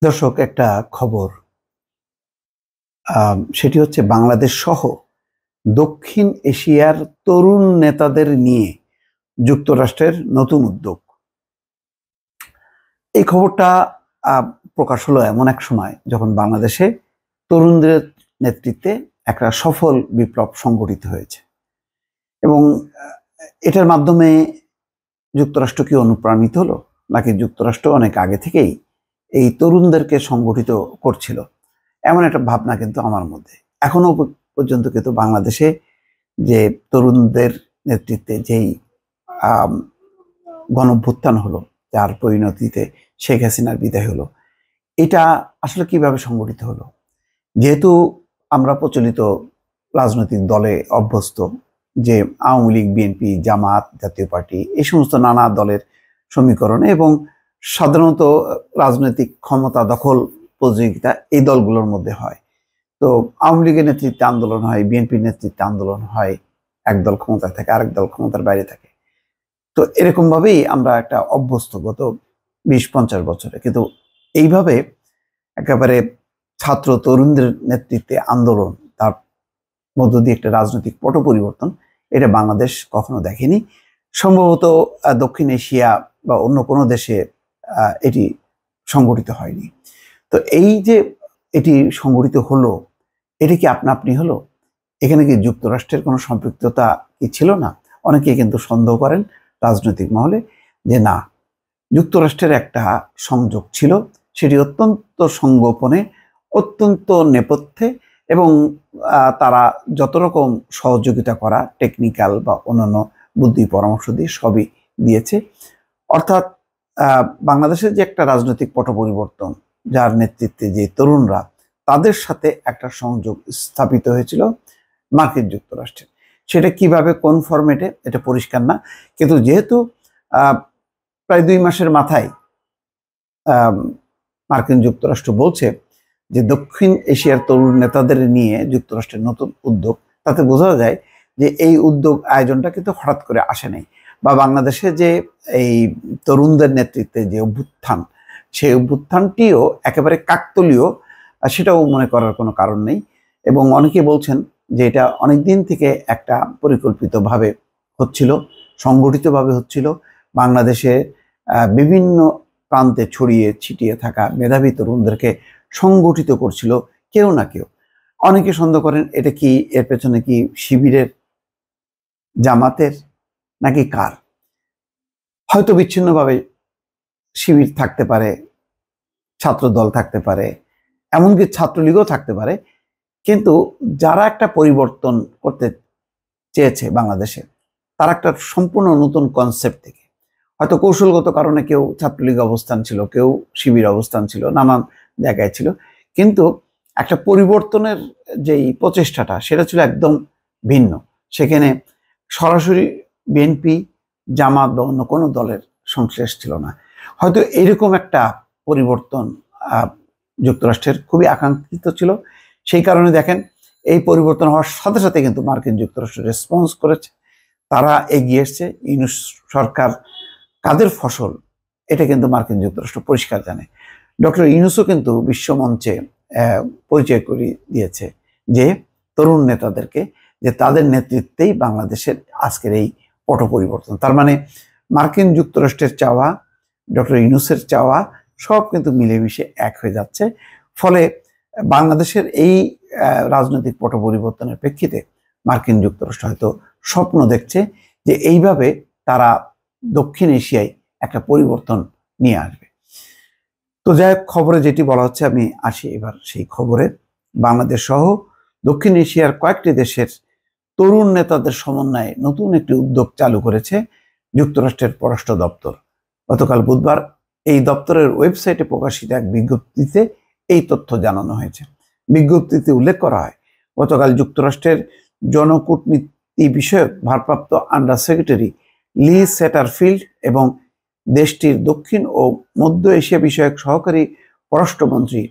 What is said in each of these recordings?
দর্শক, একটা খবর। সেটি হচ্ছে বাংলাদেশ সহ দক্ষিণ এশিয়ার তরুণ নেতাদের নিয়ে যুক্তরাষ্ট্রের নতুন উদ্যোগ। এই খবরটা প্রকাশ হলো এমন এক সময় যখন বাংলাদেশে তরুণদের নেতৃত্বে একটা সফল বিপ্লব সংগঠিত হয়েছে এবং এটার মাধ্যমে যুক্তরাষ্ট্র কি অনুপ্রাণিত হলো, নাকি যুক্তরাষ্ট্র অনেক আগে থেকেই এই তরুণদেরকে সংগঠিত করছিল, এমন একটা ভাবনা কিন্তু আমার মধ্যে এখনো পর্যন্ত। কিন্তু বাংলাদেশে যে তরুণদের নেতৃত্বে যেই গণঅভ্যুত্থান হলো, যার পরিণতিতে শেখ হাসিনার বিদায় হলো, এটা আসলে কিভাবে সংগঠিত হলো? যেহেতু আমরা প্রচলিত রাজনৈতিক দলে অভ্যস্ত, যে আওয়ামী লীগ, বিএনপি, জামাত, জাতীয় পার্টি, এই সমস্ত নানা দলের সমীকরণে এবং সাধারণত রাজনৈতিক ক্ষমতা দখল প্রতিযোগিতা এই দলগুলোর মধ্যে হয়। তো আওয়ামী লীগের নেতৃত্বে আন্দোলন হয়, বিএনপির নেতৃত্বে আন্দোলন হয়, এক দল ক্ষমতায় থাকে, আরেক দল ক্ষমতার বাইরে থাকে। তো এরকম ভাবেই আমরা একটা অভ্যস্ত গত 20-50 বছরে। কিন্তু এইভাবে একেবারে ছাত্র তরুণদের নেতৃত্বে আন্দোলন, তার মধ্য দিয়ে একটা রাজনৈতিক পট পরিবর্তন, এটা বাংলাদেশ কখনো দেখেনি। সম্ভবত দক্ষিণ এশিয়া বা অন্য কোনো দেশে এটি সংগঠিত হয়নি। তো এই যে এটি সংগঠিত হলো, এটা কি আপনা আপনি হলো? এখানে কি যুক্তরাষ্ট্রের কোনো সম্পৃক্ততা কি ছিল না? অনেকে কিন্তু সন্দেহ করেন রাজনৈতিক মহলে যে না, যুক্তরাষ্ট্রের একটা সংযোগ ছিল, সেটি অত্যন্ত সংগোপনে, অত্যন্ত নেপথ্যে, এবং তারা যত রকম সহযোগিতা করা, টেকনিক্যাল বা অন্যান্য বুদ্ধি পরামর্শ দিয়ে সবই দিয়েছে। অর্থাৎ বাংলাদেশের যে একটা রাজনৈতিক পট পরিবর্তন, যার নেতৃত্বে যে তরুণরা, তাদের সাথে একটা সংযোগ স্থাপিত হয়েছিল মার্কিন যুক্তরাষ্ট্রের। সেটা কিভাবে, কোন ফরম্যাটে, এটা পরিষ্কার না। কিন্তু যেহেতু প্রায় 2 মাসের মাথায় মার্কিন যুক্তরাষ্ট্র বলছে যে দক্ষিণ এশিয়ার তরুণ নেতাদের নিয়ে যুক্তরাষ্ট্রের নতুন উদ্যোগ, তাতে বোঝা যায় যে এই উদ্যোগ আয়োজনটা কিন্তু হঠাৎ করে আসে নাই, বা বাংলাদেশে যে এই তরুণদের নেতৃত্বে যে অভ্যুত্থান, সেই অভ্যুত্থানটিও একেবারে কাকতলীয়, সেটাও মনে করার কোনো কারণ নেই। এবং অনেকে বলছেন যে এটা অনেক দিন থেকে একটা পরিকল্পিতভাবে হচ্ছিল, সংগঠিতভাবে হচ্ছিল। বাংলাদেশে বিভিন্ন প্রান্তে ছড়িয়ে ছিটিয়ে থাকা মেধাবী তরুণদেরকে সংগঠিত করছিল কেউ না কেউ। অনেকে সন্দেহ করেন এটা কি, এর পেছনে কি শিবিরের, জামাতের, নাকি কার? হয়তো বিচ্ছিন্নভাবে শিবির থাকতে পারে, ছাত্র দল থাকতে পারে, এমনকি ছাত্রলীগও থাকতে পারে। কিন্তু যারা একটা পরিবর্তন করতে চেয়েছে বাংলাদেশে, তারা একটা সম্পূর্ণ নতুন কনসেপ্ট থেকে, হয়তো কৌশলগত কারণে কেউ ছাত্রলীগ অবস্থান ছিল, কেউ শিবির অবস্থান ছিল, নানান জায়গায় ছিল, কিন্তু একটা পরিবর্তনের যেই প্রচেষ্টাটা, সেটা ছিল একদম ভিন্ন। সেখানে সরাসরি বিএনপি, জামাত বা অন্য কোনো দলের সংশ্লেষ ছিল না। হয়তো এরকম একটা পরিবর্তন যুক্তরাষ্ট্রের খুবই আকাঙ্ক্ষিত ছিল। সেই কারণে দেখেন, এই পরিবর্তন হওয়ার সাথে সাথে কিন্তু মার্কিন যুক্তরাষ্ট্র রেসপন্স করেছে, তারা এগিয়ে এসছে। ইউনূস সরকার কাদের ফসল, এটা কিন্তু মার্কিন যুক্তরাষ্ট্র পরিষ্কার জানে। ডক্টর ইউনূসও কিন্তু বিশ্বমঞ্চে পরিচয় করিয়ে দিয়েছে যে তরুণ নেতাদেরকে, যে তাদের নেতৃত্বেই বাংলাদেশের আজকের এই পট পরিবর্তন। তার মানে মার্কিন যুক্তরাষ্ট্রের চাওয়া, ডক্টর ইউনূসের চাওয়া, সব কিন্তু মিলেমিশে এক হয়ে যাচ্ছে। ফলে বাংলাদেশের এই রাজনৈতিক পট পরিবর্তনের প্রেক্ষিতে মার্কিন যুক্তরাষ্ট্র হয়তো স্বপ্ন দেখছে যে এইভাবে তারা দক্ষিণ এশিয়ায় একটা পরিবর্তন নিয়ে আসবে। তো যাই হোক, খবরে যেটি বলা হচ্ছে, আমি আসি এবার সেই খবরে। বাংলাদেশ সহ দক্ষিণ এশিয়ার কয়েকটি দেশের তরুণ নেতাদের সমন্বয়ে নতুন একটি উদ্যোগ চালু করেছে যুক্তরাষ্ট্রের পররাষ্ট্র দপ্তর। গতকাল বুধবার এই দপ্তরের ওয়েবসাইটে প্রকাশিত এক বিজ্ঞপ্তিতে এই তথ্য জানানো হয়েছে। বিজ্ঞপ্তিতে উল্লেখ করা হয়, গতকাল যুক্তরাষ্ট্রের জনকূটনীতি বিষয়ক ভারপ্রাপ্ত আন্ডার সেক্রেটারি লি স্যাটারফিল্ড এবং দেশটির দক্ষিণ ও মধ্য এশিয়া বিষয়ক সহকারী পররাষ্ট্রমন্ত্রী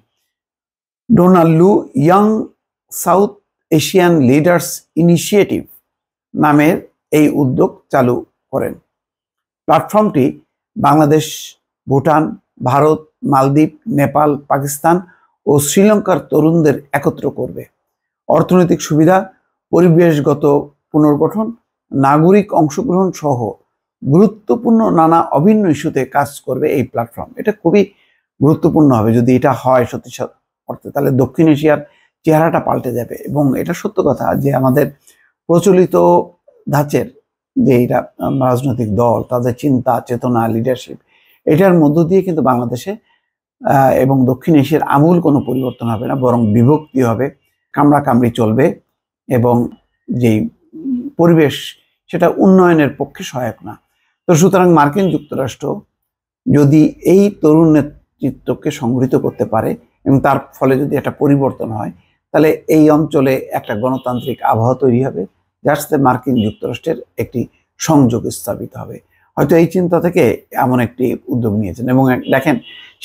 ডোনাল্ড লু young south Asian leaders initiative নামের এই উদ্যোগ চালু করেন। প্ল্যাটফর্মটি বাংলাদেশ, ভুটান, ভারত, মালদ্বীপ, নেপাল, পাকিস্তান ও শ্রীলঙ্কার তরুণদের একত্র করবে। অর্থনৈতিক সুবিধা, পরিবেশগত পুনর্গঠন, নাগরিক অংশগ্রহণ সহ গুরুত্বপূর্ণ নানা অভিন্ন ইস্যুতে কাজ করবে এই প্ল্যাটফর্ম। এটা খুবই গুরুত্বপূর্ণ হবে যদি এটা হয় সত্যি অর্থে, তাহলে দক্ষিণ এশিয়ার চেহারাটা পাল্টে যাবে। এবং এটা সত্য কথা যে আমাদের প্রচলিত ধাঁচের যে এটা রাজনৈতিক দল, তাদের চিন্তা চেতনা, লিডারশিপ, এটার মধ্য দিয়ে কিন্তু বাংলাদেশে এবং দক্ষিণ এশিয়ার আমূল কোনো পরিবর্তন হবে না, বরং বিভক্তি হবে, কামড়াকামড়ি চলবে এবং যেই পরিবেশ সেটা উন্নয়নের পক্ষে সহায়ক না। তো সুতরাং মার্কিন যুক্তরাষ্ট্র যদি এই তরুণ নেতৃত্বকে সংগঠিত করতে পারে এবং তার ফলে যদি একটা পরিবর্তন হয়, তাহলে এই অঞ্চলে একটা গণতান্ত্রিক আবহাওয়া তৈরি হবে, যার সাথে মার্কিন যুক্তরাষ্ট্রের একটি সংযোগ স্থাপিত হবে। হয়তো এই চিন্তা থেকে এমন একটি উদ্যোগ নিয়েছেন। এবং দেখেন,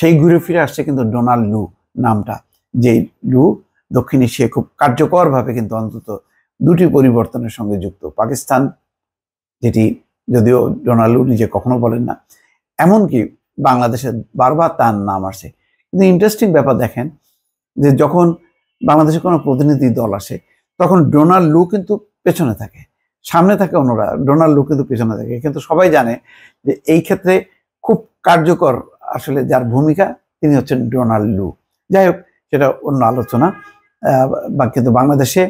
সেই ঘুরে ফিরে আসছে কিন্তু ডোনাল্ড লু নামটা, যে লু দক্ষিণ এশিয়ায় খুব কার্যকরভাবে কিন্তু অন্তত দুটি পরিবর্তনের সঙ্গে যুক্ত। পাকিস্তান, যেটি যদিও ডোনাল্ড লু নিজে কখনো বলেন না, এমনকি বাংলাদেশে বারবার তার নাম আসে। কিন্তু ইন্টারেস্টিং ব্যাপার দেখেন যে যখন বাংলাদেশে কোনো প্রতিনিধি দল আসে তখন ডোনাল্ড লু কিন্তু পেছনে থাকে, সামনে থাকে অন্যরা, ডোনাল্ড লু কিন্তু পেছনে থাকে। কিন্তু সবাই জানে যে এই ক্ষেত্রে খুব কার্যকর আসলে যার ভূমিকা তিনি হচ্ছেন ডোনাল্ড লু। যাই হোক, সেটা অন্য আলোচনা। কিন্তু বাংলাদেশে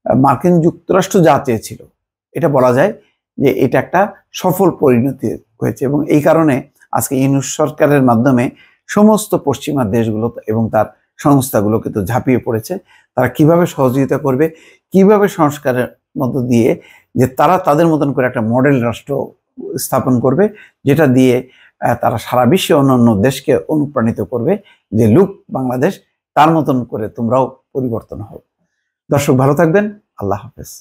মার্কিন যুক্তরাষ্ট্র যা চেয়েছিল, এটা বলা যায় যে এটা একটা সফল পরিণতি হয়েছে। এবং এই কারণে আজকে ইউনূস সরকারের মাধ্যমে সমস্ত পশ্চিমা দেশগুলো এবং তার সংস্থাগুলো কিন্তু ঝাঁপিয়ে পড়েছে। তারা কিভাবে সহযোগিতা করবে, কিভাবে সংস্কারের মধ্য দিয়ে যে তারা তাদের মতন করে একটা মডেল রাষ্ট্র স্থাপন করবে, যেটা দিয়ে তারা সারা বিশ্বে অন্যান্য দেশকে অনুপ্রাণিত করবে যে লুক বাংলাদেশ, তার মতন করে তোমরাও পরিবর্তন হও। দর্শক ভালো থাকবেন, আল্লাহ হাফেজ।